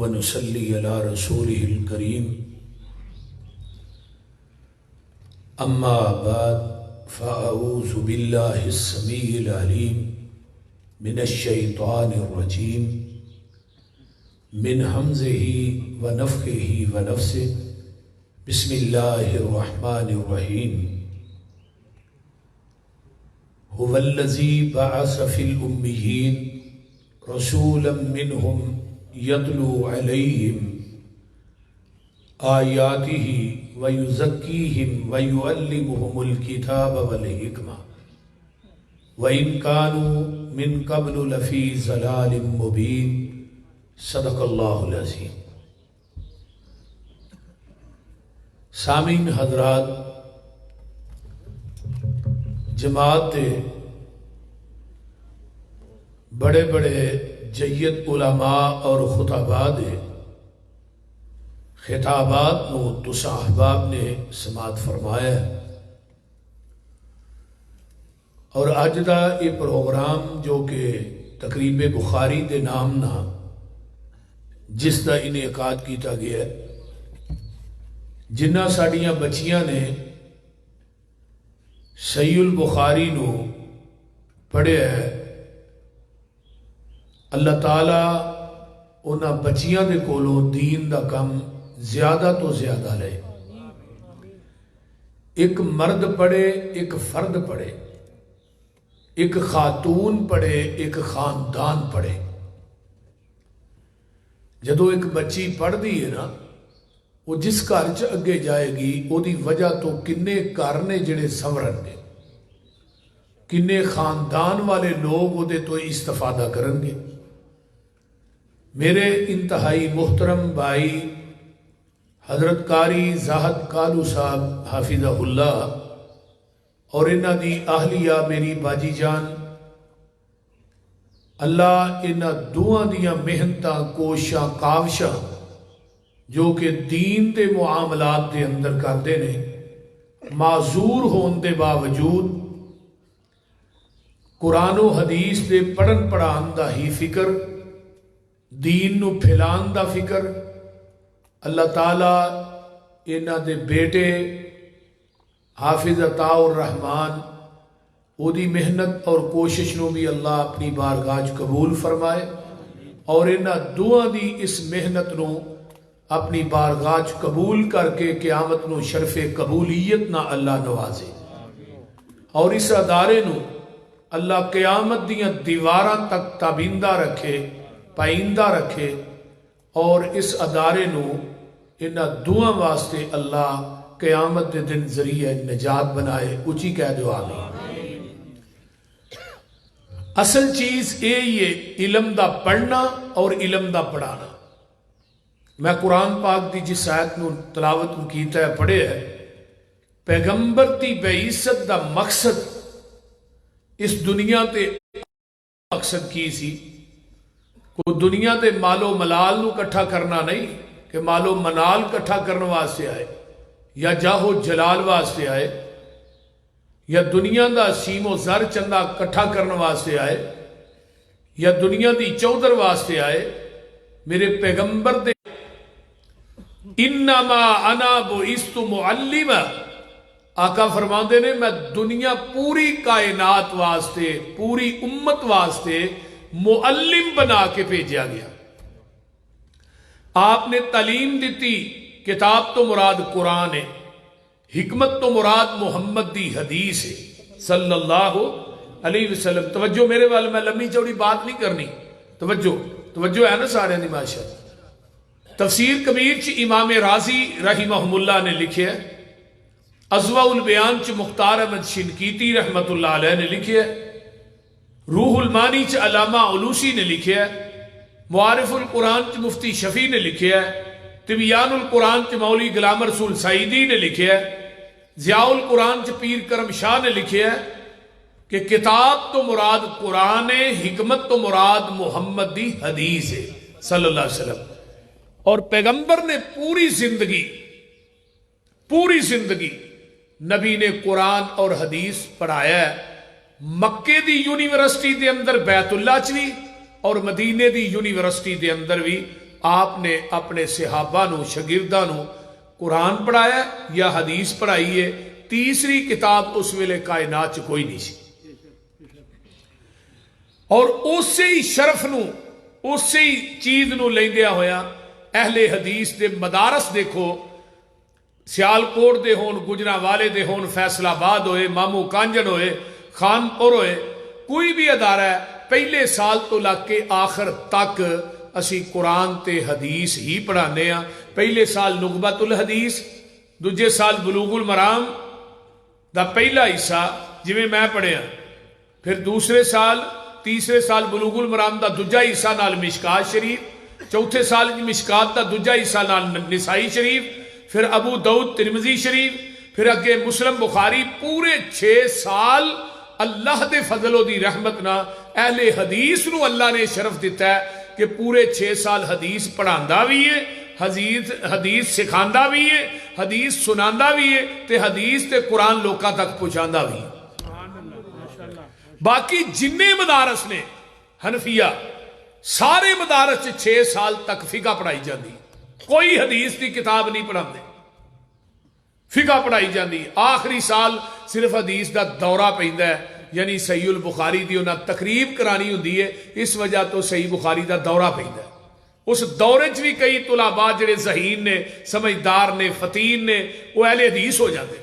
ونصلي على رسوله الكريم أما بعد فأعوذ بالله السميع العليم من الشيطان الرجيم من همزه ونفخه ونفسه بسم الله الرحمن الرحيم هو الذي بعث في الأميين رسولا منهم يتلو عليهم آياته ويزكيهم ويعلمهم الكتاب والحكمة وإن كانوا من قبل لفي ضلال مبين صدق اللہ العظیم۔ سامعین حضرات، جماعت بڑے بڑے جید علماء اور خطباء دے خطابات نو تساں احباب نے سماعت فرمایا ہے، اور اج دا یہ پروگرام جو کہ تقریب بخاری دے نام نا جس دا انعقاد کیتا گیا ہے، جنہ ساڑیاں بچیاں نے صحیح البخاری نو پڑھے ہے، اللہ تعالیٰ انہاں بچیاں دے کولوں دین دا کم زیادہ تو زیادہ لے۔ ایک مرد پڑھے، ایک فرد پڑھے، ایک خاتون پڑھے، ایک خاندان پڑھے۔ جدو ایک بچی پڑھ دی ہے نا، وہ جس گھر چ اگے جائے گی وہ دی وجہ تو کنے گھر نے جڑے سنورن گے، کنے خاندان والے لوگ وہ دے تو استفادہ کرن گے۔ میرے انتہائی محترم بھائی حضرت قاری زاہد کالو صاحب حافظہ اللہ اور انہاں دی اہلیہ میری باجی جان، اللہ انہاں دوہاں دیاں محنتاں کوشاں کاوشاں جو کہ دین دے معاملات دے اندر کردے نے، معذور ہون دے باوجود قرآن و حدیث دے پڑھن پڑھان دا ہی فکر، دین نو پھیلان دا فکر، اللہ تعالیٰ انہاں دے بیٹے حافظ عطاء الرحمن او دی محنت اور کوشش نو بھی اللہ اپنی بارگاہ قبول فرمائے، اور انہاں دوہاں دی اس محنت نو اپنی بارگاہ قبول کر کے قیامت نو شرف قبولیت نہ اللہ نوازے، اور اس ادارے نو اللہ قیامت دیاں دیواراں تک تابندہ رکھے، پائندہ رکھے، اور اس ادارے نو انہاں دعا واسطے اللہ قیامت دے دن ذریعہ نجات بنائے۔ اچھی کہہ دو آمین۔ اصل چیز یہ علم دا پڑھنا اور علم دا پڑھانا۔ میں قرآن پاک دی جس آیت نو تلاوت نو کیتا ہے پڑھے ہے، پیغمبر دی بعثت دا مقصد اس دنیا تے مقصد کی سی، کوئی دنیا تے مال و ملال نو کٹھا کرنا نہیں کہ مال و منال کٹھا کرنے واسطے آئے، یا جاہو جلال واسطے آئے، یا دنیا دا سیم و زر چندہ کٹھا کرنے واسطے آئے، یا دنیا دی چودر واسطے آئے۔ میرے پیغمبر دے انما انا بعثت معلما، آقا فرماندے نے میں دنیا پوری کائنات واسطے، پوری امت واسطے معلم بنا کے بھیجا گیا۔ آپ نے تعلیم دیتی، کتاب تو مراد قرآن ہے، حکمت تو مراد محمد دی حدیث ہے صلی اللہ علیہ وسلم۔ توجہ میرے والے، میں لمبی چوڑی بات نہیں کرنی، توجہ ہے نا سارے دی ماشاءاللہ۔ تفسیر کبیر چ امام رازی رحمہ اللہ نے لکھے ہے، اضواء البیان چ مختار احمد شنقیطی رحمت اللہ علیہ نے لکھے ہے، روح المانی چ علامہ علوسی نے لکھے ہے، معارف القرآن چ مفتی شفیع نے لکھے ہے، تبیان القرآن چ مولوی غلام رسول سعیدی نے لکھے ہے، ضیاء القرآن چ پیر کرم شاہ نے لکھے ہے کہ کتاب تو مراد قرآن ہے، حکمت تو مراد محمد دی حدیث ہے صلی اللہ علیہ وسلم۔ اور پیغمبر نے پوری زندگی نبی نے قرآن اور حدیث پڑھایا ہے۔ مکے دی یونیورسٹی دے اندر بیت اللہ چ بھی اور مدینے دی یونیورسٹی دے اندر بھی آپ نے اپنے صحابہ نو شاگرداں نو قرآن پڑھایا یا حدیث پڑھائی ہے؟ تیسری کتاب اس ویلے کائنات چ کوئی نہیں سی، اور اسی شرف نو اسی چیز نو لیندیا ہویا اہل حدیث دے مدارس دیکھو، سیالکوٹ دے ہون، گجرانوالے دے ہون، فیصل آباد ہوئے، مامو کانجن ہوئے، خانپور ہوئے، کوئی بھی ادارہ ہے، پہلے سال تو لگ کے آخر تک اسی قرآن تے حدیث ہی پڑھانے ہیں۔ پہلے سال نغبت الحدیث، دوجے سال بلوغ المرام دا پہلا حصہ جویں میں پڑھیا، پھر دوسرے سال تیسرے سال بلوغ المرام دا دوجا حصہ نال مشکات شریف، چوتھے سال مشکات دا دوجا حصہ نال نسائی شریف، پھر ابو داؤد ترمذی شریف، پھر اگے مسلم بخاری، پورے 6 سال اللہ دے فضل و دی رحمت نہ اہل حدیث نو اللہ نے شرف دیتا ہے کہ پورے 6 سال حدیث پڑھاندا بھی ہے، حدیث سکھاندا بھی ہے، حدیث سناندا بھی ہے، تے حدیث تے قرآن لوکاں تک پہنچاندا بھی ہے۔ باقی جننے مدارس نے حنفیہ، سارے مدارس 6 سال تک فقہ پڑھائی جاندی، کوئی حدیث کی کتاب نہیں پڑھاندے، فقہ پڑھائی جاندی۔ آخری سال صرف حدیث دا دورہ پیندا ہے، یعنی صحیح البخاری دی انہاں تقریب کرانی ہوندی ہے، اس وجہ تو صحیح بخاری دا دورہ پیندا ہے۔ اس دورے چ بھی کئی طلباء جڑے ذہین نے، سمجھدار نے، فتین نے، وہ اہل حدیث ہو جاتے۔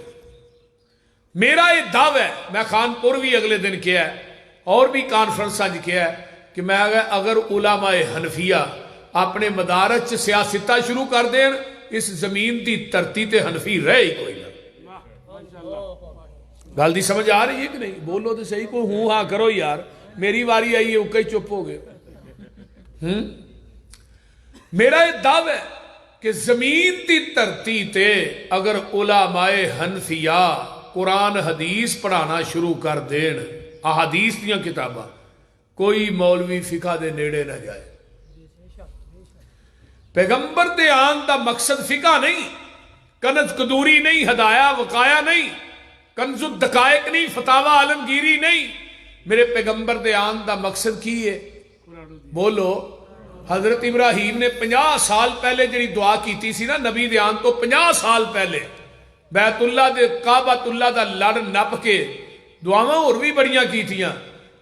میرا یہ دعویٰ ہے، میں خانپور بھی اگلے دن کیا ہے اور بھی کانفرنساں کیا ہے کہ میں اگر علماء حنفیہ اپنے مدارس سیاستہ شروع کر دیں، اس زمین دی دھرتی تے حنفی رہے ہی کوئی نہ۔ گل دی سمجھ آ رہی ہے کہ نہیں؟ بولو تو صحیح، کو ہوں ہاں کرو یار، میری واری آئی ہے اکے چپ ہو گئے۔ میرا یہ دعویٰ ہے کہ زمین دی دھرتی تے اگر علماء حنفیہ قرآن حدیث پڑھانا شروع کر دین، احادیث دیاں کتاباں، کوئی مولوی فقہ دے نیڑے نہ جائے۔ پیغمبر دے آن دا مقصد فقہ نہیں، کنز قدوری نہیں، ہدایہ وقایا نہیں، کنز الدقائق نہیں، فتاوی عالمگیری نہیں۔ میرے پیغمبر دے آن دا مقصد کی ہے؟ بولو۔ حضرت ابراہیم نے 50 سال پہلے جڑی دعا کیتی سی نا نبی دے آن تو 50 سال پہلے، بیت اللہ دے کعبۃ اللہ دا لڑ نپ کے دعاواں اور بھی بڑیاں کیتیاں،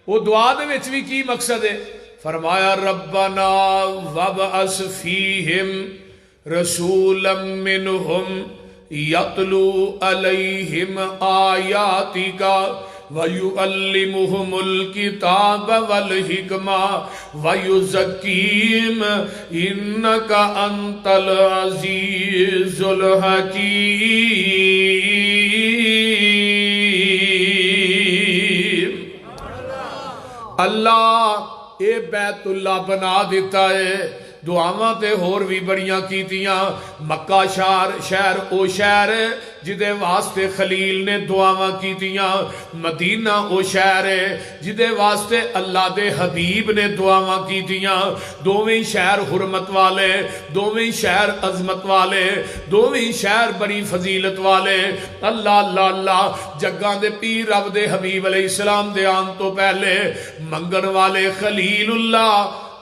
وہ دعا دے وچ بھی کی مقصد ہے؟ فرمایا ربنا وابعث فیہم رسولا منہم یتلو علیہم آیاتک وَيُعَلِّمُهُمُ الْكِتَابَ وَالْحِكْمَةَ وَيُزَكِّيهِمْ إِنَّكَ أَنْتَ الْعَزِيزُ الْحَكِيمُ۔ اللہ اے بیت اللہ بنا دیتا ہے، دعاواں تے ہور بھی بڑیاں کیتیاں۔ مکہ شہر او شہر جدے واسطے خلیل نے دعاواں کیتیاں، مدینہ او شہر جدے واسطے اللہ دے حبیب نے دعاواں کیتیاں۔ دوویں شہر حرمت والے، دوویں شہر عظمت والے، دوویں شہر بڑی فضیلت والے۔ اللہ اللہ اللہ، جگاں دے پیر رب دے حبیب علیہ السلام دے آن تو پہلے منگن والے خلیل اللہ،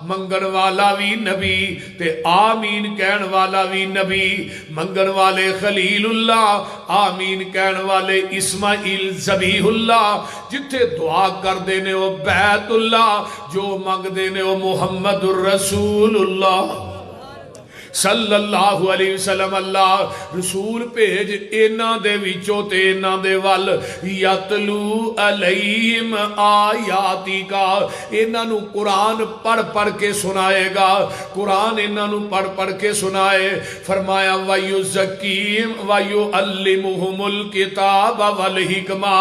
منگن والا بھی نبی تے آمین کہن والا بھی نبی، منگن والے خلیل اللہ، آمین کہن والے اسماعیل ذبیح اللہ، جتھے دعا کر دینے وہ بیت اللہ، جو منگ دینے وہ محمد الرسول اللہ صلی اللہ علیہ وسلم۔ اللہ رسول بھیج اینا دے وچوں تے اینا دے وال، یتلو علیہم آیاتی کا، اینا نو قرآن پڑھ پڑھ کے سنائے گا، قرآن اینا نو پڑھ پڑھ کے سنائے۔ فرمایا وَيُزَكِّيهِمْ وَيُعَلِّمُهُمُ الْكِتَابَ وَالْحِكْمَةَ،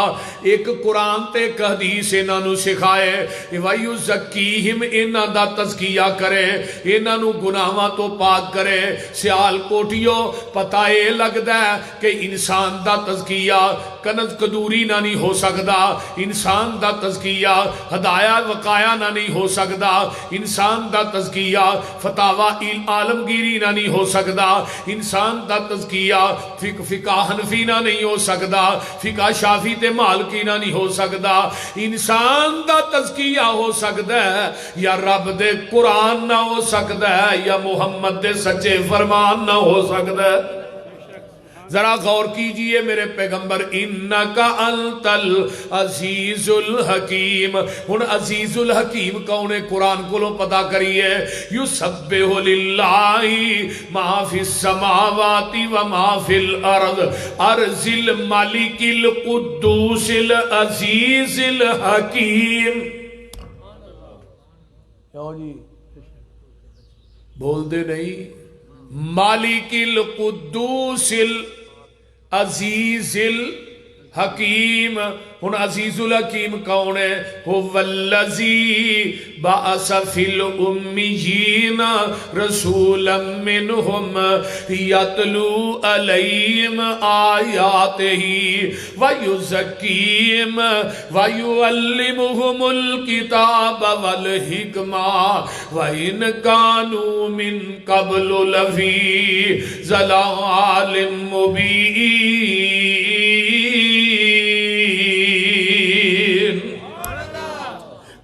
ایک قرآن تے ایک حدیث اینا نو سکھائے۔ وَيُزَكِّيهِمْ اینا دا تزکیہ کرے، اینا نو گناہاں تو پاک کرے۔ سیال کوٹیو پتہ اے لگدا ہے کہ انسان دا تزکیہ کنز قدوری نہ نہیں ہو سکدا، انسان دا تزکیہ ہدایت وقایا نہ نہیں ہو سکدا، انسان دا تزکیہ فتاوا عالمگیری نہ نہیں ہو سکدا، انسان دا تزکیہ فقہ حنفی نہ نہیں ہو سکدا، فقہ شافی تے مالکی نہ نہیں ہو سکدا، انسان دا تزکیہ ہو سکدا ہے یا رب دے قرآن نہ ہو سکدا ہے یا محمد دے سچے فرمان نہ ہو سکدا ہے۔ ذرا غور کیجئے میرے پیغمبر انکا انت العزیز الحکیم، ہن عزیز الحکیم کون ہے؟ قرآن کو پتا کریے، یسبح للہ ما فی السماوات و ما فی الارض ارض الملک القدوس العزیز الحکیم۔ کیوں جی بول دے نہیں؟ مالک القدوس العزیز الحکیم، ہن عزیز الحکیم کون ہے؟ هو الذی بعث فی الامیین رسولا منہم یتلو علیہم آیاتہ ویزکیہم ویعلمہم الکتاب والحکمہ وإن کانوا من قبل لفی ضلال مبین۔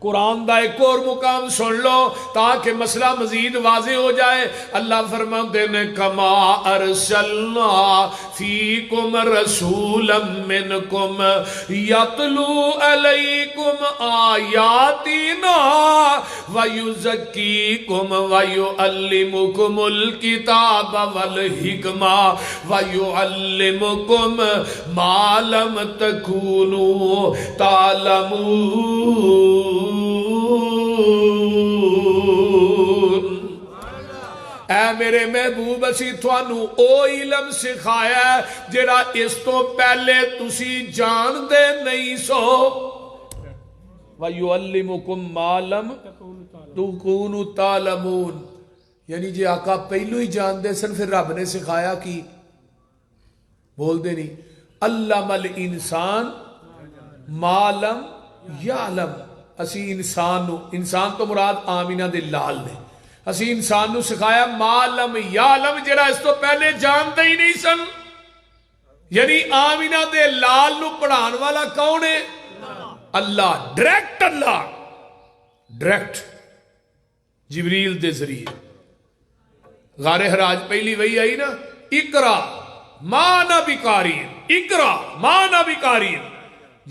قرآن دا ایک اور مقام سن لو تاکہ مسئلہ مزید واضح ہو جائے۔ اللہ فرماتے ہیں کما ارسلنا فیکم رسولا منکم یتلو علیکم آیاتنا ویزکیکم ویعلمکم الکتاب والحکمہ ویعلمکم ما لم تکونوا تعلمون۔ اے میرے محبوب اسی تھانوں او علم سکھایا ہے جڑا اس تو پہلے تسی جان دے نہیں سو۔ وَيُعَلِّمُكُمْ مَا لَمْ تَكُونُوا تَعْلَمُونَ، یعنی جی آقا پہلو ہی جان دے سن پھر رب نے سکھایا کی؟ بول دے نہیں؟ علم الانسان ما لم یعلم، اسی انسان تو مراد آمینہ دے لال نے، اسی انسان نو سکھایا ما لم یعلم جڑا اس تو پہلے جانتے ہی نہیں سن۔ یعنی آمینہ دے لال نو پڑھان والا کون ہے؟ اللہ، ڈائریکٹ اللہ، ڈائریکٹ جبریل دے ذریعے۔ غار حراج پہلی وہی آئی نا، اقرا ما نہ بکارین، اقرا ما نہ بکارین۔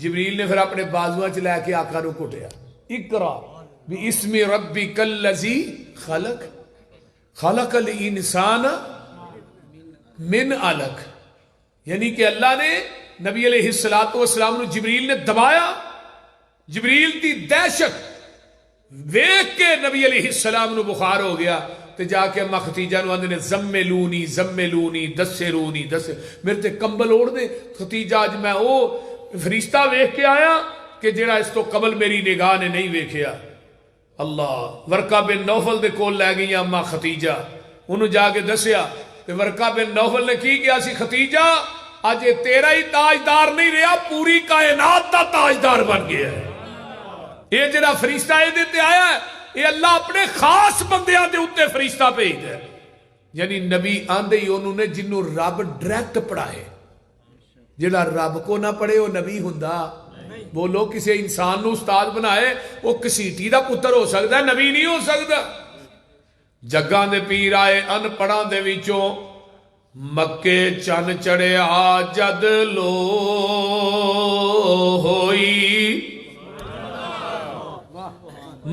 جبریل نے پھر اپنے بازوਆਂ چ لے کے آقا نو کٹیا، اقرا باسم ربک الذی خلق خلق الانسان من علق، یعنی کہ اللہ نے نبی علیہ السلام نو جبریل نے دبایا، جبریل دی دہشت ویکھ کے نبی علیہ السلام نو بخار ہو گیا، تے جا کے اما ختیجہ نو آندے نے زملونی زملونی دسرونی دس، میرے تے کمبل اوڑھ دے ختیجہ، اج میں او فرشتہ ویکھ کے آیا کہ جڑا اس تو قبل میری نگاہ نے نہیں ویکھیا۔ اللہ، ورقہ بن نوفل دے کول لے گئی اما ختیجہ، انہوں جا کے دسیا کہ ورقہ بن نوفل نے کی کیا سی؟ ختیجہ اج یہ تیرا ہی تاجدار نہیں رہا، پوری کائنات دا تاجدار بن گیا ہے۔ یہ جڑا فرشتہ یہ دیتے آیا ہے، یہ اللہ اپنے خاص بندیاں دے اتے فرشتہ بھیج ہے۔ یعنی نبی آندے ہی انہوں نے جنہوں رب ڈائریکٹ پڑھائے، جڑا رب کو نہ پڑھے وہ نبی ہوندا؟ بولو، کسی انسان نو استاد بنائے وہ کسیٹی دا پتر ہو سکتا ہے، نبی نہیں ہو سکتا۔ جگاں دے پیر آئے ان پڑھاں دے وچوں، مکے چن چڑھیا جد لو ہوئی،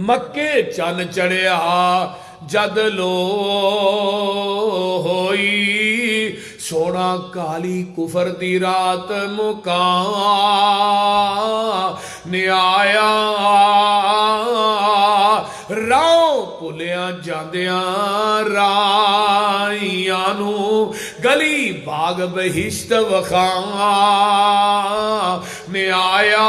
مکے چن چڑھیا جد لو ہوئی، سونا کالی کفر دی رات مکان آیا، راؤ پلیاں جاندیاں رائیاں نو گلی باغ بہشت وخان آیا،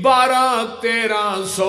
1200-1300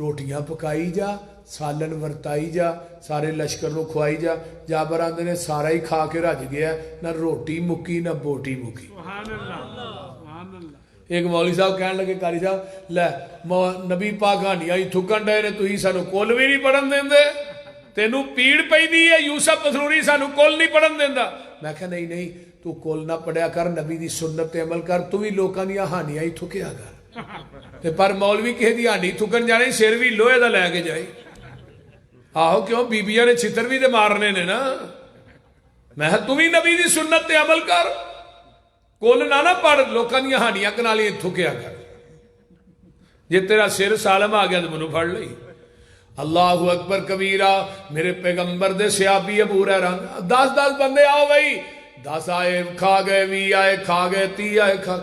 روٹیاں پکائی جا سالن ورتائی جا سارے لشکر نو کھوائی جا جابر آندے نے سارا ہی کھا کے رج گیا نہ روٹی مکی نہ بوٹی مکی ایک مولوی صاحب کہنے لگے قاری صاحب لے نبی پاک کہانیاں ہی تھکن ڈے نے تسی سانو کل بھی نہیں پڑھن دیندے تینوں پیڑ پئی دی ہے یوسف مسروری سانو کل نہیں پڑھن دیندا میں کہا نہیں تو کل نہ پڑھیا کر نبی دی سنت تے عمل کر تو بھی لوکاں دی کہانیاں ہی تھکیا کر تے پر مولوی کہے دی ہانڈی تھکن جانے سر بھی لوہے دا لے کے جائے آہو کیوں بیبیاں نے چھتر بھی دے مارنے نے نا میں تو بھی نبی دی سنت تے عمل کر کل نہ پڑھ لوکاں دی کہانیاں کنالی تھکیا کر جے تیرا سر سالم آ گیا تو منو پڑھ لئی اللہ اکبر کبیرہ میرے پیغمبر دے صحابی ابو ہریرہ 10 بندے آؤ بھائی 10 آئے کھا گئے 20 آئے کھا گئے 30 آئے کھا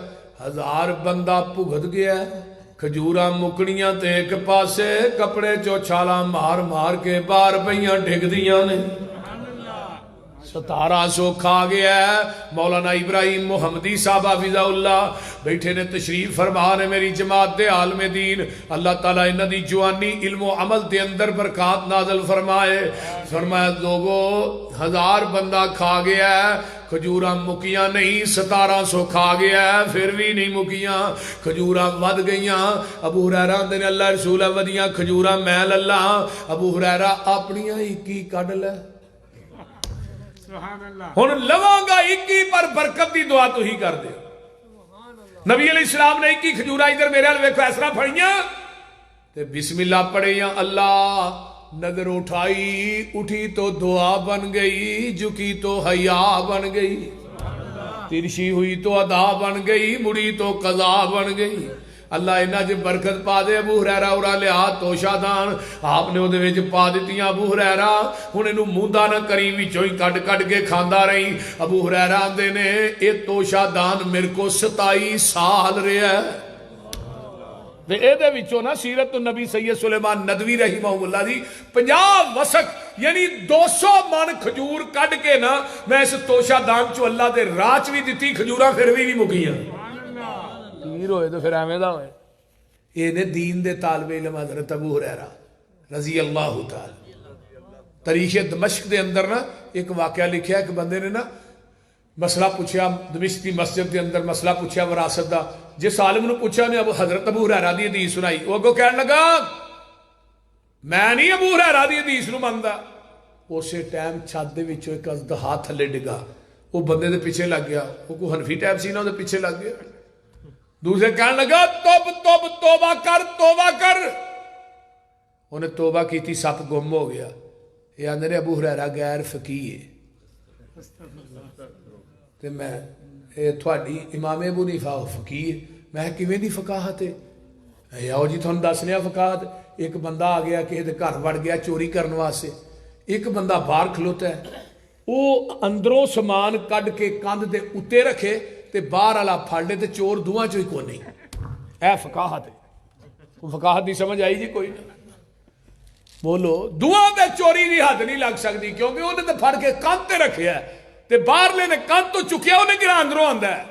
1000 بندہ بھگت گیا کھجوراں مکڑیاں تے ایک پاسے کپڑے چو چھالاں مار مار کے بار پئیاں ڈگ دیاں نے 1700 کھا گیا ہے مولانا ابراہیم محمدی صاحب حفظہ اللہ بیٹھے نے تشریف فرما نے میری جماعت دے عالم دین اللہ تعالیٰ انہ دی جوانی علم و عمل دے اندر برکات نازل فرمائے فرمایا لوگو 1000 بندہ کھا گیا ہے کھجوراں مکیاں نہیں 1700 کھا گیا ہے پھر بھی نہیں مکیاں کھجوراں ود گئیاں ابو ہریرہ نے اللہ رسول ودیاں کھجوراں محل اللہ ابو ہریرہ اپنیاں 21 کڈ لے ہن لواں گا 21 پر برکت دی دعا تو ہی کر دے نبی علیہ السلام نے 21 کھجورا ادھر میرے حال ویکھو ایسرا پڑھیاں تے بسم اللہ پڑھیاں اللہ نظر اٹھائی اٹھی تو دعا بن گئی جھکی تو حیا بن گئی ترشی ہوئی تو ادا بن گئی مڑی تو قضا بن گئی اللہ انہاں جے برکت پا دے ابو ہریرہ اورا لیا توشہ دان آپ نے اودے وچ پا دتیاں ابو ہریرہ ہن اینو موندا نہ کری وچوں ہی کڈ کڈ کے کھاندا رہی ابو ہریرہ آندے نے اے توشہ دان میرے کو 27 سال رہیا ہے تے اے دے وچوں نا سیرت النبی سید سلیمان ندوی رحمہ اللہ دی 50 وسق یعنی 200 من کھجور کڈ کے نا میں اس توشہ دان چو اللہ دے راچ بھی دتی کھجوراں پھر بھی نہیں مکیاں پیر ہوئے تو پھر ایویں دا ہوئے یہ نے دین دے طالب علم حضرت ابو ہریرہ رضی اللہ تعالی تاریخ دمشق دے اندر نا ایک واقعہ لکھیا ایک بندے نے نا مسئلہ پوچھا دمشق کی مسجد دے اندر مسئلہ پوچھا وراثت دا جس عالم نے پوچھا نے حضرت ابو ہریرہ دی حدیث سنائی وہ اگوں کہنے لگا میں نہیں ابو ہریرہ دی حدیث نو مندا اسی ٹائم چھت دے وچوں ایک اژدہا تھلے ڈگا وہ بندے دے پیچھے لگ گیا وہ کوئی حنفی ٹائپ سی نا دے پیچھے لگ گیا دوسرے کہنے لگا توبہ کر انہیں توبہ کی تھی سپ گم ہو گیا یہ آندے نے ابو ہریرہ غیر فقیہ ہے تے میں تھوڑی امام ابو حنیفہ فقیہ میں کیویں دی فقاہت ہے آؤ جی تھانوں دس لیا فقاہت ایک بندہ آ گیا کسی دے گھر وڑ گیا چوری کرنے واسطے ایک بندہ باہر کھلوتا ہے وہ اندروں سامان کڈ کے کندھ دے اتے رکھے تے باہر والا پھڑ لے تے چور دوواں چوں ہی کوئی نہیں اے فقاہت ہے فقاہت دی سمجھ آئی جی کوئی نہ بولو دوواں تے چوری دی حد نہیں لگ سکتی کیونکہ انہیں تے پھڑ کے کندھ تے رکھیا ہے تے باہر لے نے کندھ تو چکیا انہیں گرا اندروں آندا ہے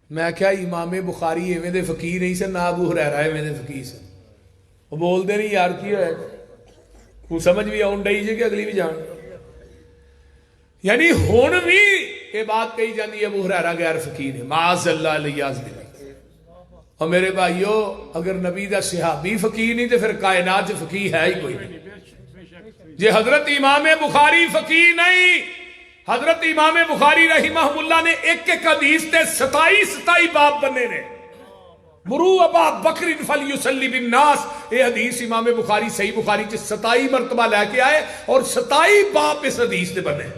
میں کہا امام بخاری ایویں دے فقیر نہیں سن نہ ابو ہریرہ ایویں دے فقیر سن وہ بول دے نہیں یار کی ہوئے وہ سمجھ بھی آن ڈئی جی کہ اگلی بھی جان یعنی ہون بھی یہ بات کہی جاتی ہے ابو ہریرہ غیر فقیر ہے معاذ اللہ علیہ اور میرے بھائیو اگر نبی دا صحابی فقیر نہیں تو پھر کائنات فقیر ہے ہی کوئی نہیں جی حضرت امام بخاری فقیر نہیں حضرت امام بخاری رحمہ اللہ نے ایک حدیث تے 27 باب بننے نے مرو ابا بکر فلیصلی بالناس یہ حدیث امام بخاری صحیح بخاری 27 مرتبہ لے کے آئے اور 27 باب اس حدیث تے بنے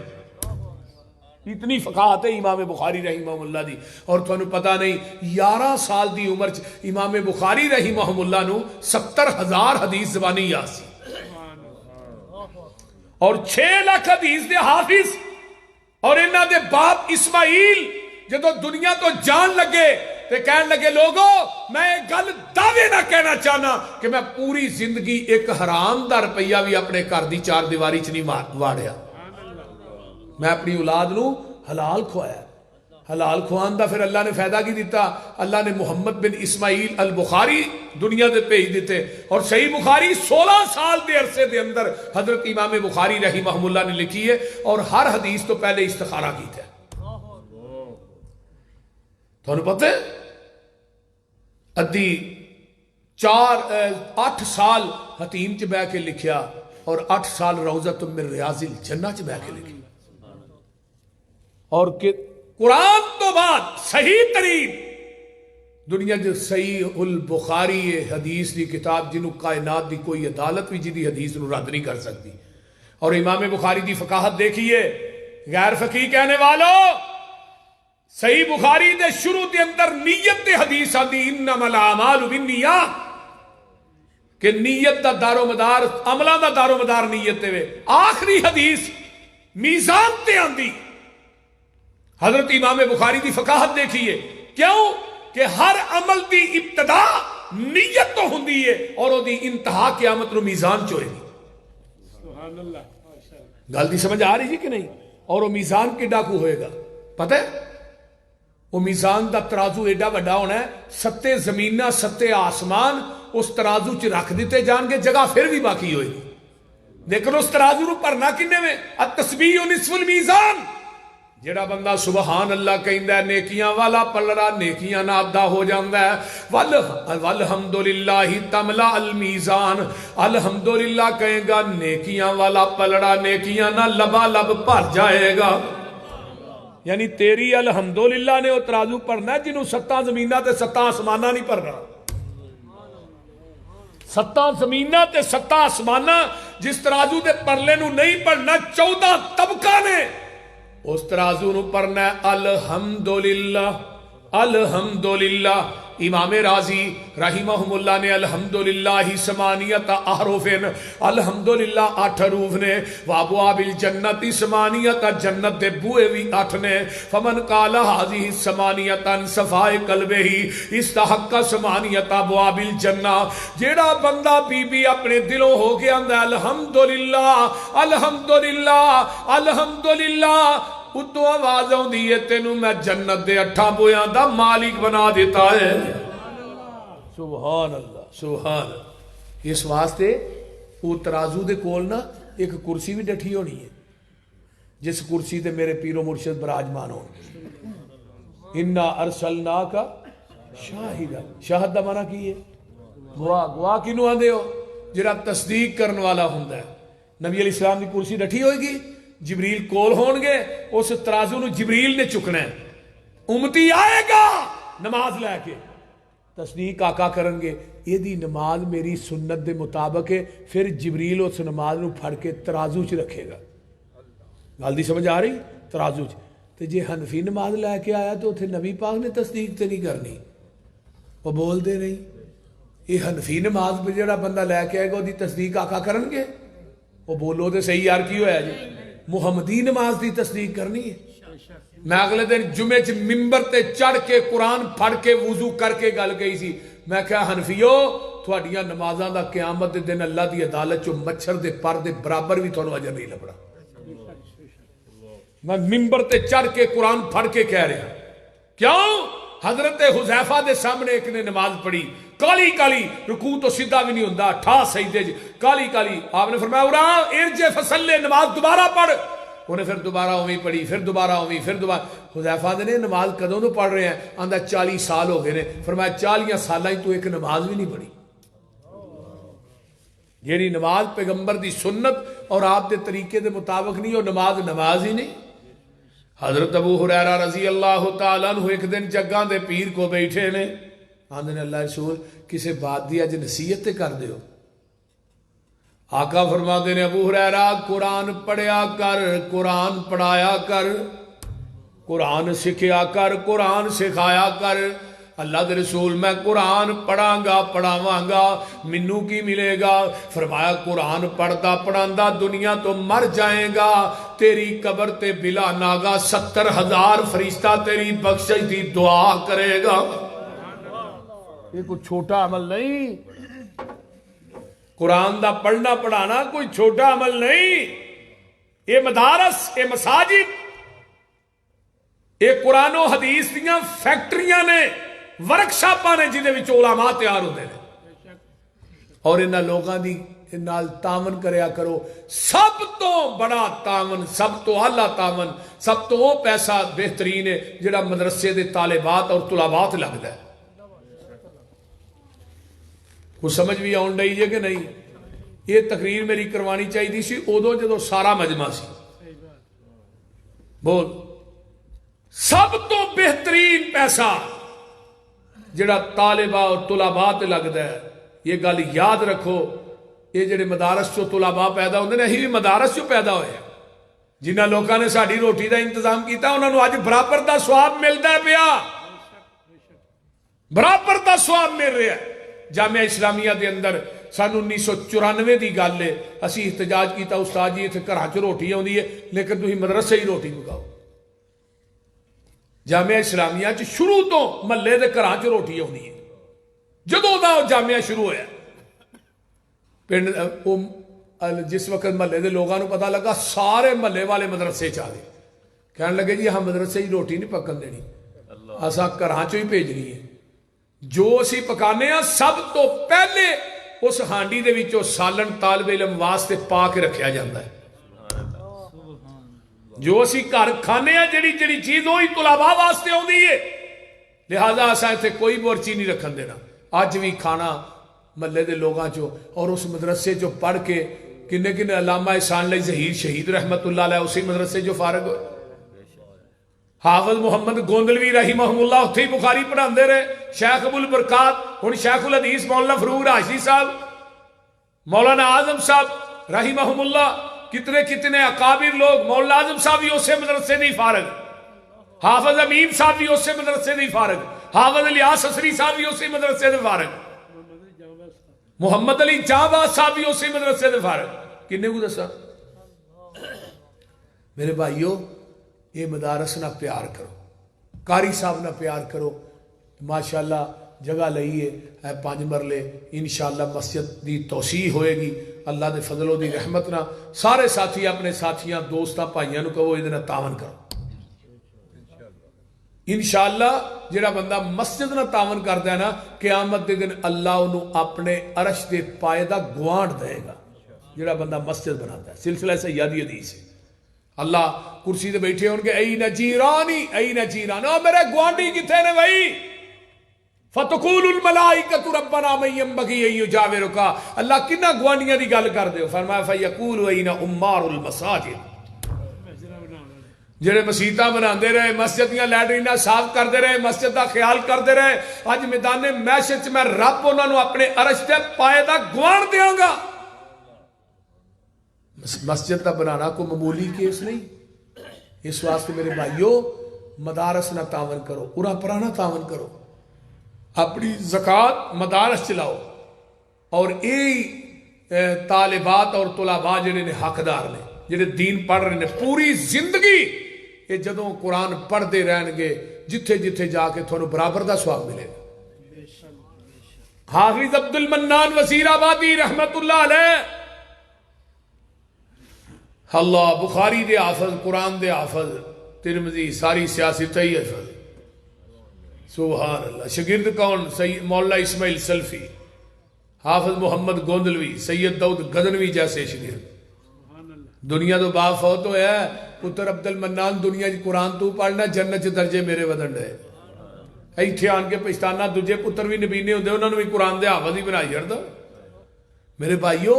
اتنی فقاہت ہے امام بخاری رحمہ اللہ دی اور تھانوں پتہ نہیں 11 سال دی عمر امام بخاری رحمہ اللہ نو 70,000 حدیث زبانی یاد سی اور 6 لاکھ حدیث دے حافظ اور انہاں دے باپ اسماعیل جدو دنیا تو جان لگے تے کہنے لگے لوگو میں گل دعوے نہ کہنا چاہنا کہ میں پوری زندگی ایک حرام دا روپیہ بھی اپنے گھر دی 4 دیواری چ نہیں واڑیا میں اپنی اولاد نو حلال کھوایا حلال کھوان دا پھر اللہ نے فائدہ کی دیتا؟ اللہ نے محمد بن اسماعیل البخاری دنیا دے بھیج دیتے، اور صحیح بخاری 16 سال دے عرصے دے اندر حضرت امام بخاری رحمہ اللہ نے لکھی ہے، اور ہر حدیث تو پہلے استخارہ کیتا ہے۔ تھانوں پتہ ہے ادھی 8 سال حتیم چ بہ کے لکھیا، اور 8 سال روضۃ من ریاض الجنہ چ بہ کے لکھی، اور کہ قرآن تو بعد صحیح ترین دنیا جو صحیح البخاری حدیث دی کتاب جنہوں کائنات دی کوئی عدالت بھی جدی حدیث نو رد نہیں کر سکتی، اور امام بخاری دی فقاہت دیکھیے، غیر فقیہ کہنے والوں صحیح بخاری دے شروع دے اندر نیت دے حدیث آدھی انما الاعمال بالنیات، کہ نیت دا دار و مدار عملہ دا دار و مدار نیت دے، آخری حدیث میزان تے آندی حضرت امام بخاری دی فقاہت دیکھیے، کیوں کہ ہر عمل دی ابتدا نیت تو ہوندی ہے، اور وہ دی انتہا قیامت نو میزان چوئے گی۔ سبحان اللہ، گل دی سمجھ آ رہی جی کہ نہیں؟ اور وہ میزان کیڈا کو ہوئے گا پتہ ہے؟ وہ میزان دا ترازو ایڈا وڈا ہونا ہے، 7 زمینہ 7 آسمان اس ترازو چ رکھ دیتے جان گے، جگہ پھر بھی باقی ہوئے گی، لیکن اس ترازو نو بھرنا کنے میں؟ التسبیح نصف المیزان۔ جڑا بندہ سبحان اللہ کہندا ہے نیکیاں والا پلڑا نیکیاں نہ ادا ہو جاندا ہے، والحمدللہ تملا المیزان، الحمدللہ کہے گا نیکیاں والا پلڑا نیکیاں نہ لبا لب بھر جائے گا۔ یعنی تیری الحمدللہ نے وہ ترازو پڑھنا ہے جنہوں 7 زمینہ تے 7 آسمانہ نہیں پڑھنا، 7 زمینہ تے 7 آسمانہ جس ترازو دے پرلے نو نہیں پڑھنا، 14 طبقہ نے اس ترازو نو پڑھنا ہے الحمدللہ الحمدللہ۔ امام راضی رحمہ اللہ نے الحمدللہ ثمانیت احرف، الحمدللہ 8 حروف نے، وابواب الجنت ثمانیت، جنت دے بوئے بھی 8 نے، فمن قال هذه ثمانیت صفاء قلبہ استحق ثمانیت ابواب الجنہ۔ جیڑا بندہ بی بی اپنے دلوں ہو کے آندا الحمدللہ الحمدللہ الحمدللہ، اتو آواز آؤں دیئے تینوں میں جنت دے 8 بویاں دا مالک بنا دیتا ہے۔ سبحان اللہ سبحان اللہ۔ اس واسطے وہ ترازو دے کولنا ایک کرسی بھی ڈٹھی ہونی ہے، جس کرسی تے میرے پیر و مرشد براجمان ہوں۔ انا ارسلناک شاہدہ، شاہد دا معنی کی ہے؟ گواہ۔ گواہ کنوں آندے ہو؟ جڑا تصدیق کرن والا ہوندا ہے۔ نبی علیہ السلام دی کرسی ڈٹھی ہوئے گی، جبریل کول ہون گے، اس ترازو نو جبریل نے چکنا ہے، امتی آئے گا نماز لے کے، تصدیق آقا کرن گے یہ دی نماز میری سنت دے مطابق ہے، پھر جبریل اس نماز نو پھڑ کے ترازو چ رکھے گا۔ گل دی سمجھ آ رہی؟ ترازو چ تے جے حنفی نماز لے کے آیا تو اتنے نبی پاک نے تصدیق تے نہیں کرنی، وہ بول دے نہیں۔ یہ حنفی نماز پہ جڑا بندہ لے کے آئے گا وہ دی تصدیق آقا کرن گے؟ وہ بولو دے صحیح یار کی ہویا جی؟ محمدی نماز دی تصدیق کرنی ہے۔ میں اگلے دن جمعے چ ممبر تے چڑھ کے قرآن پڑھ کے وضو کر کے گل گئی سی، میں کہا حنفیو تھوڑیاں نمازاں دا قیامت دے دن اللہ دی عدالت چو مچھر دے پر دے برابر بھی تھوڑا اجر نہیں لبڑا۔ میں ممبر تے چڑھ کے قرآن پڑھ کے کہہ رہا، کیوں؟ حضرت حذیفہ دے سامنے ایک نے نماز پڑھی، کالی کالی، رکوع تو سیدھا بھی نہیں ہوندا، ٹھا سجدے کالی کالی، آپ نے فرمایا اورا ارجع فصلی، نماز دوبارہ پڑھ۔ انہیں پھر دوبارہ اویں پڑھی، پھر دوبارہ اویں، پھر دوبارہ۔ حذیفہ نے نماز کدوں تو پڑھ رہے ہیں؟ آندا 40 سال ہو گئے نے۔ فرمایا 40 سالاں ہی تو ایک نماز بھی نہیں پڑھی۔ جیڑی نماز پیغمبر دی سنت اور آپ دے طریقے دے مطابق نہیں، وہ نماز نماز ہی نہیں۔ حضرت ابو ہریرہ رضی اللہ تعالیٰ عنہ ایک دن جگاں دے پیر کو بیٹھے نے، آندے نے اللہ رسول کسے بات دی اج نصیحت تے کر دیو۔ آقا فرماتے نے ابو ہریرہ قرآن پڑھیا کر، قرآن پڑھایا کر، قرآن سکھیا کر، قرآن سکھایا کر۔ اللہ دے رسول میں قرآن پڑھاں گا پڑھاواں گا منو کی ملے گا؟ فرمایا قرآن پڑھدا پڑھاندا دنیا تو مر جائے گا، تیری قبر تے بلا ناگا 70,000 فرشتہ تیری بخشش دی دعا کرے گا۔ یہ کوئی چھوٹا عمل نہیں، قرآن دا پڑھنا پڑھانا کوئی چھوٹا عمل نہیں۔ یہ مدارس، یہ مساجد، یہ قرآن و حدیث دیاں فیکٹریاں نے، ورکشاپاں نے جہدے وچ علماء تیار ہوندے نے، اور انہاں لوگاں دی نال تعاون کریا کرو. سب تو بڑا تعاون، سب تو اعلیٰ تعاون، سب تو وہ پیسہ بہترین ہے جڑا مدرسے دے طالبات اور طلبات لگتا ہے. وہ سمجھ بھی آن ڈئی ہے کہ نہیں؟ یہ تقریر میری کروانی چاہیے سی ادو جدو سارا مجمع سی. بول سب تو بہترین پیسہ جڑا طالبہ اور طلبات لگتا ہے. یہ گل یاد رکھو، یہ جڑے مدارس چو طلباء پیدا ہوندے نے، بھی مدارس چو پیدا ہوئے جنہاں لوگاں نے ساڈی روٹی دا انتظام کیتا، انہاں نو اج برابر دا ثواب ملدا ہے پیا، برابر دا ثواب مل رہا ہے. جامعہ اسلامیہ دے اندر سن 1994 دی گل ہے، اسی احتجاج کیتا استاد جی اتنے گھراں چ روٹی آندی ہے لیکن تسی مدرسے ہی روٹی پکاؤ. جامعہ اسلامیہ چ شروع تو محلے دے گھراں چ روٹی آندی ہے. جدوں دا جامعہ شروع ہویا پنڈ جس وقت محلے دے لوگاں نو پتہ لگا، سارے محلے والے مدرسے چ آ گئے، کہنے لگے جی ہم مدرسے ہی روٹی نہیں پکن دینی، اساں گھراں چ ہی بھیجنی ہے. جو اسی پکانے ہاں سب تو پہلے اس ہانڈی دے وچوں سالن طالب علم واسطے پا کے رکھیا جاتا ہے. جو اسی گھر کھانے ہاں جڑی جڑی چیز وہی طلباء واسطے آندی ہے، لہذا اساں ایتھے کوئی بورچی نہیں رکھن دینا. اج بھی کھانا محلے دے لوگاں چو اور اس مدرسے چو پڑھ کے کنے کنے علامہ احسان علی ظہیر شہید رحمت اللہ علیہ اسی مدرسے جو فارغ ہوئے. حافظ محمد گوندلوی رحمہ اللہ اتھے ہی بخاری پڑھاندے رہے. شیخ ابو البرکات ہن شیخ الحدیث مولانا فروغ راشدی صاحب، مولانا اعظم صاحب رحمہ اللہ، کتنے کتنے اکابر لوگ، مولانا اعظم صاحب بھی اسے مدرسے نہیں فارغ، حافظ امین صاحب بھی اسے مدرسے نہیں فارغ، حافظ الیاس اسری صاحب بھی اسے مدرسے نہیں فارغ، محمد علی جاواز صاحب بھی اسے مدرسے نہیں فارغ. کنے کو دسا میرے بھائیو؟ یہ مدارس نہ پیار کرو، قاری صاحب نہ پیار کرو. ماشاءاللہ جگہ لئیے ہے 5 مرلے، انشاءاللہ مسجد دی توسیع ہوئے گی اللہ دے فضل و دی رحمت نہ. سارے ساتھی اپنے ساتھیاں دوستاں بھائیاں نو کہو یہ تعاون کرو. انشاءاللہ جڑا بندہ مسجد نہ تعاون کرتا ہے نا، قیامت دے دن اللہ انہوں اپنے عرش دے پائے دا گوانٹ دے گا. جڑا بندہ مسجد بناتا ہے، سلسلہ سیادی حدیث ہے. اللہ کرسی دے بیٹھے ہون کے این جیرانی این جیرانی، او میرے گوانڈی کتھے نے بھائی؟ فتقول الملائکۃ ربنا من ينبغي ان يجاورك. اللہ کنا گوانڈیاں دی گل کر دیو؟ فرمایا فیقول این عمار المساجد. جڑے مسیتاں بناندے رہے، مسجد دیاں لیٹریناں صاف کردے رہے، مسجد دا خیال کردے رہے، اج میدان محشر وچ میں رب انہاں نو اپنے عرش تے پائے دا گوان دیاں گا. مسجد دا بنانا کوئی معمولی کیس نہیں. اس واسطے میرے بھائیو مدارس نہ تعاون کرو، پورا پرانا تعاون کرو. اپنی زکوٰۃ مدارس چلاؤ، اور یہی طالبات اور طلباء جڑے نے حقدار نے، جڑے دین پڑھ رہے نے پوری زندگی، یہ جدوں قرآن پڑھتے رہن گے جتھے جتھے جا کے تھانوں برابر دا ثواب ملے گا. حافظ عبد المنان وزیر آبادی رحمت اللہ علیہ، اللہ بخاری دے حافظ، قرآن دے حافظ، ترمذی ساری سیاسی تئی حافظ، سبحان اللہ. شگرد کون؟ مولا اسماعیل سلفی، حافظ محمد گوندلوی، سید داؤد غزنوی جیسے شگرد. دنیا تو با فوت ہویا ہے، پتر عبد المنان دنیا جی قرآن تو پڑھنا، جنت چ درجے میرے ودن رہے. ایتھے آن کے پچھتانا دجے پتر بھی نبینے ہوندے، انہوں نے بھی قرآن دے حافظ ہی بنائی جڑ دو. میرے بھائیو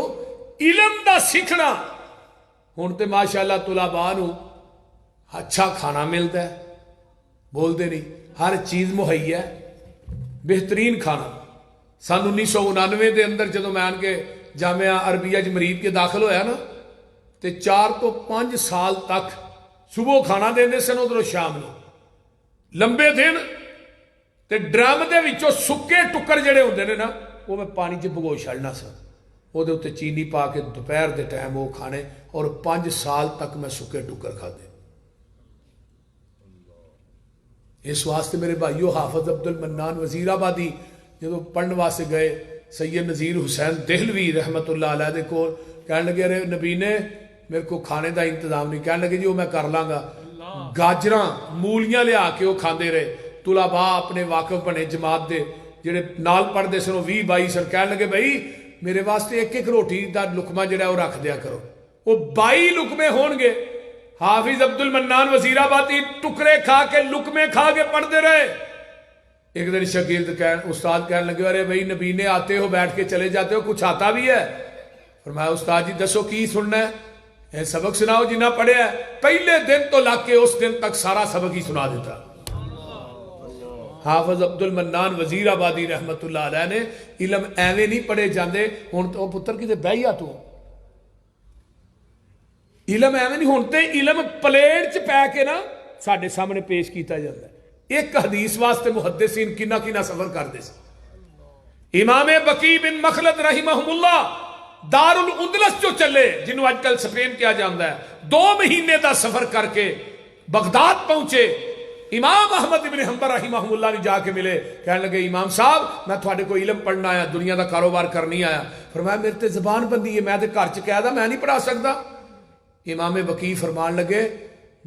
علم دا سیکھنا. ہن تے ماشاءاللہ طلباء نو اچھا کھانا ملتا ہے، بولتے نہیں، ہر چیز مہیا ہے، بہترین کھانا. سن 1999 دے اندر جدو میں آن کے جامعہ عربیہ مرید کے داخل ہویا نا، تے 4 تو 5 سال تک صبح کھانا دیندے سن، ادھر شام نو لمبے دن، تے ڈرم دے وچوں سکے ٹکر جڑے ہوندے نے نا، وہ میں پانی چ بھگو چھڑنا سا، وہ دے اوتے چینی پا کے دوپہر دے ٹائم وہ کھانے، اور 5 سال تک میں سکے ٹکر کھادے. اس واسطے میرے بھائیو حافظ عبد المنان وزیر آبادی جدو پڑھنے واسطے گئے، سید نذیر حسین دہلوی رحمت اللہ علیہ دے کول، کہنے لگے ارے نبی نے میرے کو کھانے دا انتظام نہیں، کہنے لگے جی وہ میں کر لاں گا. گاجراں مولیاں لیا کے وہ کھاندے رہے. طلباء اپنے واقف بنے جماعت دے جڑے نال پڑھتے سن 20-22 سن کہنے لگے بھائی میرے واسطے ایک ایک روٹی دا لقمہ جڑا وہ رکھ دیا کرو. وہ 22 لقمے ہون گے. حافظ عبد المنان وزیر آبادی ٹکڑے کھا کے لقمے کھا کے پڑھتے رہے. ایک دن شاگرد استاد کہنے لگے ارے بھائی نبینے آتے ہو بیٹھ کے چلے جاتے ہو کچھ آتا بھی ہے؟ فرمایا استاد جی دسو کی سننا ہے؟ سبق سناؤ جنہ پڑھے ہے. پہلے دن تو لگ کے اس دن تک سارا سبق ہی سنا دیتا. حافظ عبد المنان وزیر آبادی رحمت اللہ علیہ نے علم ایویں نہیں پڑھے جاندے. ہوں تو پتر کتے بہیا تو علم ایویں نہیں ہونتے. علم پلیٹ چ پی کے نا ساڈے سامنے پیش کیتا جاتا ہے. ایک حدیث واسطے محدثین کنا کنا سفر کرتے سے. امام بقی بن مخلد رحمہم اللہ دار الاندلس جو چلے جنہوں آج کل سپین کیا جاندہ ہے 2 مہینے دا سفر کر کے بغداد پہنچے. امام احمد بن حنبل رحمہم اللہ نے جا کے ملے. کہنے لگے امام صاحب میں تھوڑے کو علم پڑھنا آیا دنیا دا کاروبار کرنی آیا. فرمایا میرے تے زبان بندی ہے میں تے گھر چ کہہ دا میں نہیں پڑھا سکتا. امام بقی فرمان لگے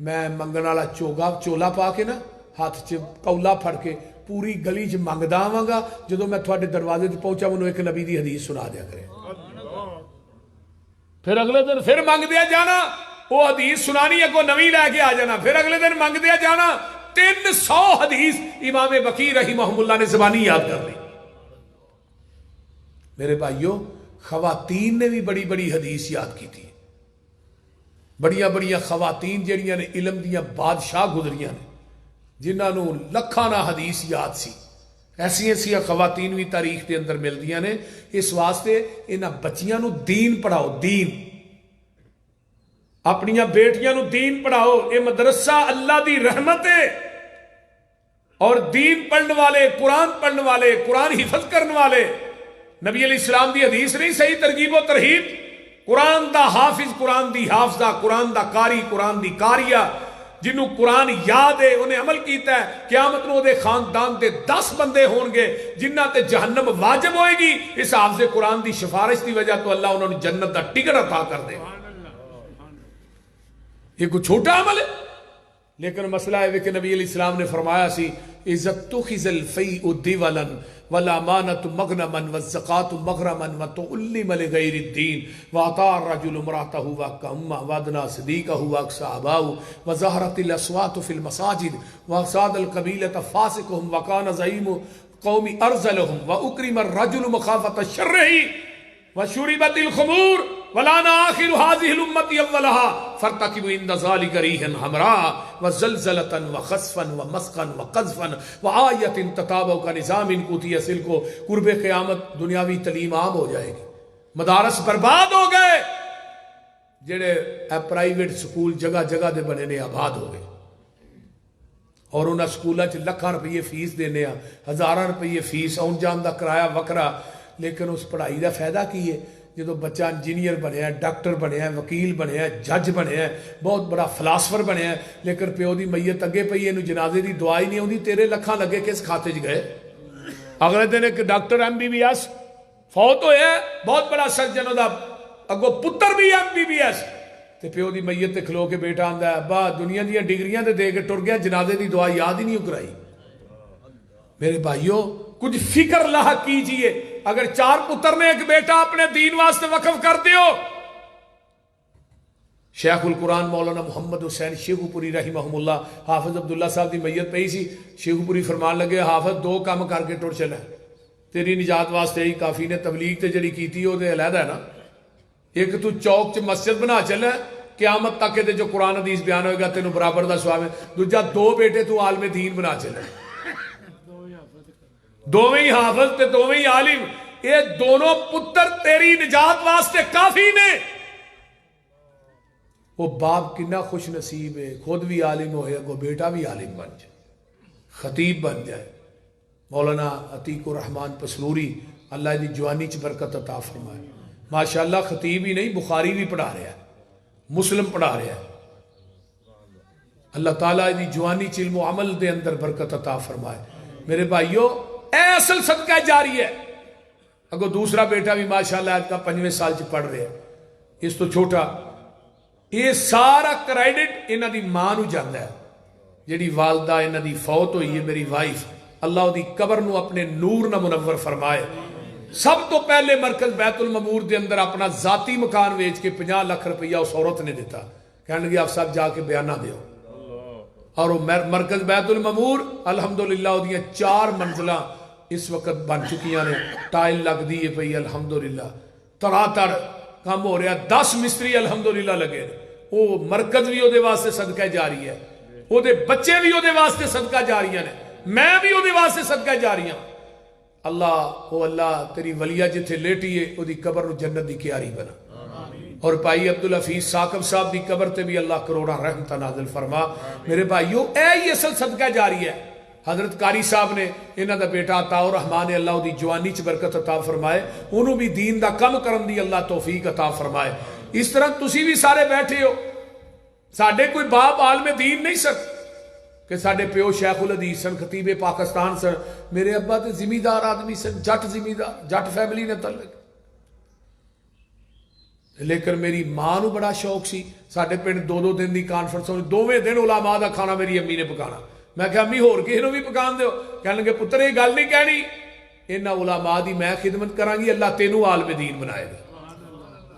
میں منگن والا چولا پا کے نا ہاتھ چ کولا پھڑ کے پوری گلی چ منگدا آواں گا. جدوں میں تھوڑے دروازے تے پہنچا مینوں ایک نبی دی حدیث سنا دیا کرے. پھر اگلے دن پھر منگ دیا جانا وہ حدیث سنانی اگوں نویں لے کے آ جانا. پھر اگلے دن منگ دیا جانا 300 حدیث امام بقی رحمہم اللہ نے زبانی یاد کر لی. میرے بھائیوں خواتین نے بھی بڑی بڑی حدیث یاد کی تھی. بڑیاں بڑیاں خواتین جہاں نے علم دیاں بادشاہ گزریاں نے جنہوں لکھانا حدیث یاد سی. ایسی ایسی خواتین بھی تاریخ کے اندر ملدیاں نے. اس واسطے انہاں بچیاں نو دین پڑھاؤ. دین اپنیاں بیٹیاں نو دین پڑھاؤ. اے مدرسہ اللہ دی رحمت ہے. اور دین پڑھنے والے قرآن پڑھنے والے قرآن حفظ کرنے والے نبی علیہ السلام دی حدیث نہیں صحیح ترغیب و ترہیب. قرآن دا حافظ قرآن دی حافظہ قرآن دا قاری قرآن دی قاریہ جنہوں قرآن یاد ہے انہیں عمل کیتا ہے. قیامت نو دے خاندان دے 10 بندے ہون گے جنہ تے جہنم واجب ہوئے گی. اس حافظ قرآن دی سفارش دی وجہ تو اللہ انہوں نے جنت دا ٹکٹ عطا کر دے. یہ کوئی چھوٹا عمل ہے لیکن مسئلہ ہے کہ نبی علیہ السلام نے فرمایا سی عزت تخذ الفیء دیولا والامانت مغنما والزکاة مغرما وتعلم لغیر الدین واطاع الرجل امرأته وکأمہ وادنا صدیقہ واقصى آباؤه وظہرت الاصوات فی المساجد وصاد القبیلة فاسقهم وکان زعیم قوم ارزلهم واکرم الرجل مخافة الشرہ وشربت الخمور ولان آخر هذه الامة اولها فارتكبوا عند ذلك ريحا حمراء وزلزلة وخسفا ومسقا وقذفا وآية تتابع كنظام قوتي اصل کو قرب قیامت دنیاوی تعلیم عام ہو جائے گی. مدارس برباد ہو گئے جڑے پرائیویٹ سکول جگہ جگہ دے بنے نے آباد ہو گئے اور انہاں سکولاں چ لکھاں روپیے فیس دینے آ 1000 روپیے فیس آن جان دا کرایہ وکرا. لیکن اس پڑھائی دا فائدہ کی ہے جدو بچہ انجینئر بنیا ڈاکٹر بنیا وکیل بنیا جج بنیا بہت بڑا فلاسفر بنیا لیکن پیو دی میت اگے پئی اینو جنازے دی دعا ہی نہیں ہوندی. تیرے لکھاں لگے کس کھاتے چ گئے؟ اگلے دن ایک ڈاکٹر MBBS فوت ہویا بہت بڑا سرجن دا اگو پتر بھی MBBS تے پیو دی میت تے کھلو کے بیٹا آندا ہے ابا دنیا دیاں ڈگریاں تے دے کے ٹر گیا جنازے دی دعا یاد ہی نہیں کرائی. میرے بھائیوں کچھ فکر لاحق کیجئے. اگر 4 پتر نے ایک بیٹا اپنے دین واسطے وقف کر دیو. شیخ القرآن مولانا محمد حسین شیخو پوری رحمہم اللہ حافظ عبداللہ صاحب دی میت پئی سی. شیخو پوری فرمان لگے حافظ 2 کام کر کے ٹر چلا تیری نجات واسطے ہی کافی نے. تبلیغ تے جڑی کیتی او تے علیحدہ ہے نا. ایک تو چوک چ مسجد بنا چلا قیامت تک دے جو قرآن حدیث بیان ہوئے گا تینوں برابر دا ثواب ہے. دوجا 2 بیٹے تو عالم دین بنا چلا دوویں حافظ تے دوویں عالم. یہ دونوں پتر تیری نجات واسطے کافی نے. وہ باپ کنا خوش نصیب ہے خود بھی عالم ہوئے گو بیٹا بھی عالم بن جائے خطیب بن جائے. مولانا عتیق الرحمن پسلوری اللہ دی جوانی چ برکت عطا فرمائے. ماشاءاللہ خطیب ہی نہیں بخاری بھی پڑھا رہا ہے مسلم پڑھا رہا ہے. اللہ تعالیٰ دی جوانی چ علم و عمل دے اندر برکت عطا فرمائے. میرے بھائیوں اے اصل صدقہ جاری ہے. اگو دوسرا بیٹا بھی ماشاءاللہ آج کا 5ویں سال چ پڑھ رہا ہے. اس تو چھوٹا یہ سارا کریڈٹ انہاں دی ماں نو جاندا ہے جیڑی والدہ انہاں دی فوت ہوئی ہے میری وائف اللہ دی قبر نو اپنے نور نہ منور فرمائے سب تو پہلے مرکز بیت المعمور دے اندر اپنا ذاتی مکان ویچ کے 50 لاکھ روپیہ اس عورت نے دیتا کہنے لگے آپ سب جا کے بیانہ دیو اور وہ مرکز بیت المعمور الحمدللہ وہ دیاں 4 منزلہ اس وقت بن چکیاں نے ٹائل لگ دیئے پئی الحمدللہ تڑا تڑ کام ہو رہا 10 مستری الحمدللہ لگے وہ مرکز بھی وہ دے واسطے صدقہ جاری ہے وہ دے بچے بھی وہ دے واسطے صدقہ جاریاں نے میں بھی وہ دے واسطے صدقہ جاریاں اللہ تیری ولیہ جتھے لیٹی ہے وہ دی قبر نو جنت دی کیاری بنا اور بھائی عبدالحفیظ ثاقب صاحب دی قبر تے بھی اللہ کروڑا رحمتہ نازل فرما میرے بھائیو اے ہی اصل صدقہ جاری ہے حضرت قاری صاحب نے انہاں دا بیٹا عطا الرحمان اللہ دی جوانی چ برکت عطا فرمائے انہوں بھی دین دا کم کرن دی اللہ توفیق عطا فرمائے اس طرح تسی بھی سارے بیٹھے ہو ساڈے کوئی باپ عالم دین نہیں سکتے کہ ساڈے پیو شیخ الحدیث سن خطیب پاکستان سن میرے ابا تے زمیندار آدمی سن جٹ زمیندار جٹ فیملی نے تعلق لیکن میری ماں نو بڑا شوق سی ساڈے پنڈ 2 دن دی کانفرنس ہونی 2ویں دن علماء دا کھانا میری امی نے پکانا میں کہ امی ہور کسے نو بھی پکان دیو کہنے لگے پتر یہ گل نہیں کہنی انہاں علماء دی میں خدمت کران گی اللہ تینوں عالم دین بنائے گا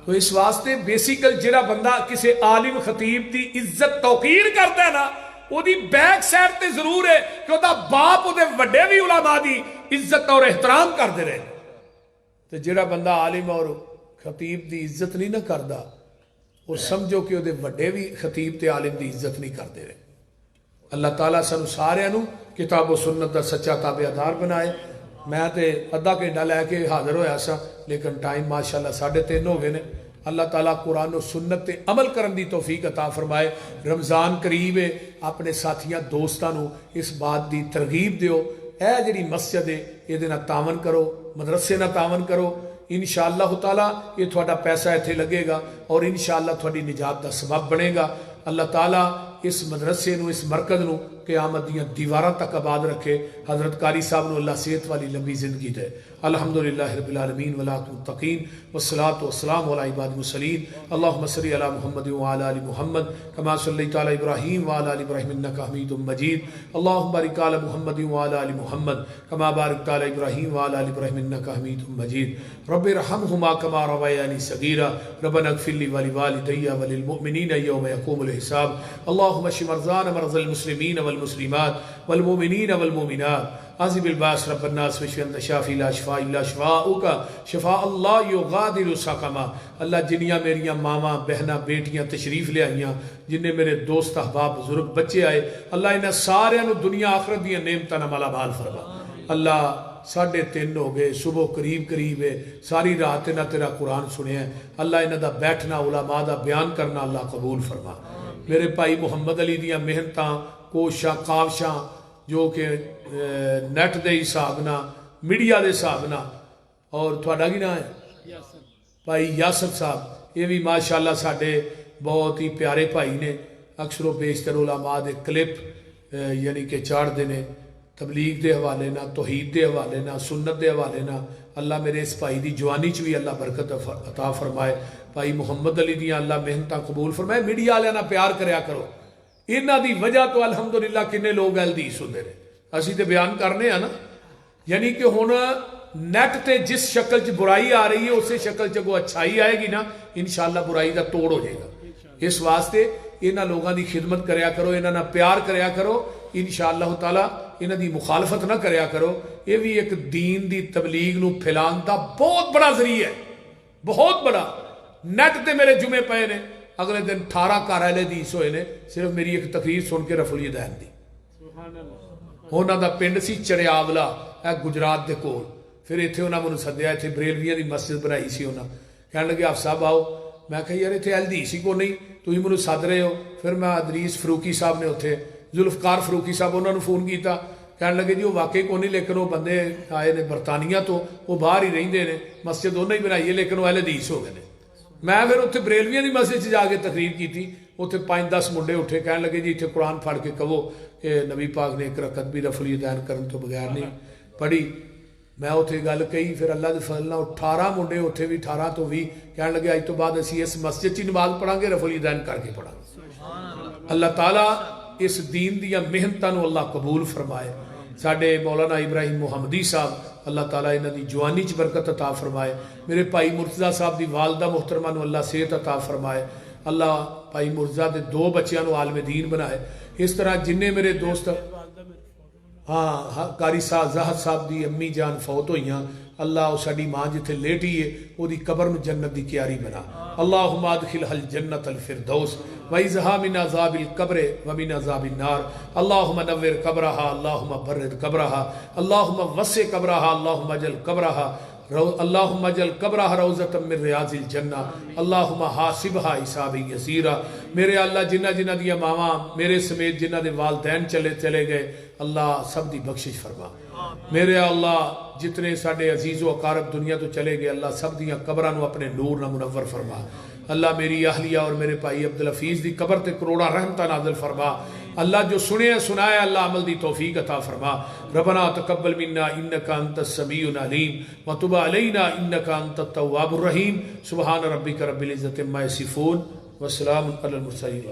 تو اس واسطے بیسیکل جڑا بندہ کسی عالم خطیب دی عزت توقیر کرتا ہے نا وہ دی بیک سائڈ تے ضرور ہے کہ وہ دا باپ وہ دے وڈے بھی علماء دی عزت اور احترام کر دے رہے تو جڑا بندہ عالم اور خطیب دی عزت نہیں نہ کردا وہ سمجھو کہ وہ دے وڈے بھی خطیب تے عالم دی عزت نہیں کر دے رہے اللہ تعالیٰ سانو سارے نو کتاب و سنت دا سچا تابعدار بنائے میں تے ادھا گھنٹہ لے کے حاضر ہویا سا لیکن ٹائم ماشاءاللہ 3:30 ہو گئے نے اللہ تعالیٰ قرآن و سنت تے عمل کرن دی توفیق عطا فرمائے رمضان قریب ہے اپنے ساتھیاں دوستانو اس بات دی ترغیب دیو اے جڑی مسجد ہے یہ دینا تعاون کرو مدرسے نہ تعاون کرو انشاءاللہ تعالیٰ یہ تھوڑا پیسہ ایتھے لگے گا اور انشاءاللہ تھوڑی نجات دا سبب بنے گا اللہ تعالیٰ اس مدرسے نو اس مرکز نو قیامت دیاں دیواراں تک آباد رکھے حضرت قاری صاحب نو اللہ صحت والی لمبی زندگی دے الحمدللہ رب العالمین والعاقبۃ للمتقین والصلاۃ والسلام علی عباد المرسلین اللهم صل علی محمد وعلى ال محمد كما صليت على ابراہیم وعلى ال ابراہیم انك حمید مجید اللهم بارک علی محمد وعلى ال محمد كما بارکت علی ابراہیم وعلى ال ابراہیم انك حمید مجید رب ارحمهما كما ربياني صغيرا ربنا اغفر لي ولوالدي وللمؤمنين يوم يقوم الحساب اللهم اشف مرضانا مرضى المسلمين والمسلمات والمؤمنين والمؤمنات عذب الباس رب الناس واشف انت شافي لا شفاء الا شفاؤك شفاء الله يغادر سقما اللہ جنیاں میریاں ماما بہناں بیٹیاں تشریف لے آئیاں جنہیں میرے دوست احباب بزرگ بچے آئے اللہ انہاں سارے نو دنیا آخرت دیاں نعمتاں نال مالا مال فرما اللہ 3:30 ہو گئے صبح قریب ہے ساری رات نہ تیرا قرآن سنیا ہے اللہ انہاں دا بیٹھنا علماء دا بیان کرنا اللہ قبول فرما میرے بھائی محمد علی دیاں محنتاں کوشاں کاوشاں جو کہ نیٹ دے حساب نہ میڈیا دے حساب نہ اور تھوڑا کی نہ ہے بھائی یاسر صاحب یہ بھی ماشاءاللہ ساڈے بہت ہی پیارے بھائی نے اکثر و بیشتر علماء دے کلپ یعنی کہ چاڑھ دے نے تبلیغ دے حوالے نہ توحید دے حوالے نہ سنت دے حوالے نہ اللہ میرے اس بھائی دی جوانی چ بھی اللہ برکت عطا فرمائے بھائی محمد علی دیاں اللہ محنتاں قبول فرمائے میڈیا والے نہ پیار کریا کرو انہاں دی وجہ تو الحمدللہ کنے لوگ حدیث ہوندے نے اسی تے بیان کرنے ہیں نا یعنی کہ ہن نیٹ تے جس شکل چ برائی آ رہی ہے اسی شکل چ کو اچھائی آئے گی نا انشاءاللہ برائی دا توڑ ہو جائے گا اس واسطے انہاں لوگاں دی خدمت کریا کرو انہاں نہ پیار کریا کرو انشاءاللہ تعالی انہاں دی مخالفت نہ کریا کرو یہ بھی ایک دین دی تبلیغ نو پھیلان دا بہت بڑا ذریعہ ہے بہت بڑا نیٹ تے میرے جمعے پے نے اگلے دن 18 گھر اہل حدیث ہوئے نے صرف میری ایک تقریر سن کے رفع الیدین دی انہاں دا پنڈ سی چڑیاولا اے گجرات دے کول پھر ایتھے انہاں مینوں سدیا ایتھے بریلویاں دی مسجد بنائی سی انہاں کہنے لگے آپ صاحب آؤ میں کہا یار ایتھے حدیث ہی کو نہیں تسی مینوں سد رہے ہو پھر میں ادریس فروکی صاحب نے اتھے ذوالفقار فروکی صاحب انہوں نے فون کیتا کہنے لگے جی وہ واقعی کو نہیں لیکن وہ بندے آئے نے برطانیہ تو وہ باہر ہی رہندے نے مسجد انہوں ہی بنائی ہے لیکن وہ اہل حدیث ہو گئے نے میں پھر اتنے بریلویاں دی مسجد جا کے تقریر کی تھی اتنے 5-10 منڈے اٹھے کہنے لگے جی اتنے قرآن پڑھ کے کہو کہ نبی پاک نے ایک رکعت بھی رفع الیدین کرن تو بغیر نہیں پڑھی میں اتنے گل کہی، پھر اللہ کے فضل نال 18 منڈے اتنے بھی 18 تو 20 کہنے لگے اج تو بعد اسی اس مسجد چ نماز پڑھاں گے، رفع الیدین کر کے پڑھاں گے۔ اللہ تعالیٰ اس دین دیا محنتاں نو اللہ قبول فرمائے۔ ساڈے مولانا ابراہیم محمدی صاحب اللہ تعالیٰ انہاں دی جوانی چ برکت عطا فرمائے۔ میرے بھائی مرتضیٰ صاحب دی والدہ محترمہ نو اللہ صحت عطا فرمائے۔ اللہ بھائی مرتضیٰ دے 2 بچیاں نو عالم دین بنائے۔ اس طرح جننے میرے دوست قاری صاحب زاہد صاحب دی امی جان فوت ہوئیاں، اللہ ساڈی ماں جتھے لیٹی ہے او دی قبر نو جنت دی کیاری بنا۔ اللہم ادخلھا الجنت الفردوس وعزھا من عذاب القبر ومن عذاب النار۔ اللہم نور قبرہا، اللہم برد قبرہا، اللہم وسع قبرہا، اللہم اجعل قبرہا اللہم اجعل قبرہا روضۃ من ریاض الجنہ، اللہم حاسبہا حسابا یسیرا۔ میرے اللہ جنہ جنہ دیا ماواں میرے سمیت جنہ دے والدین چلے گئے، اللہ سب دی بخشش فرما۔ میرے اللہ جتنے ساڈے عزیز و اقارب دنیا تو چلے گئے، اللہ سب دیاں قبراں نو اپنے نور نہ منور فرما۔ اللہ میری اہلیہ اور میرے بھائی عبدالحفیظ دی قبر تے کروڑا رحمتہ نازل فرما۔ اللہ جو سنے سنایا اللہ عمل دی توفیق عطا فرما۔ ربنا تقبل منا انک انت السمیع العلیم وتب علینا انک انت التواب الرحیم۔ سبحان ربک رب العزۃ عما یصفون وسلام علی المرسلین۔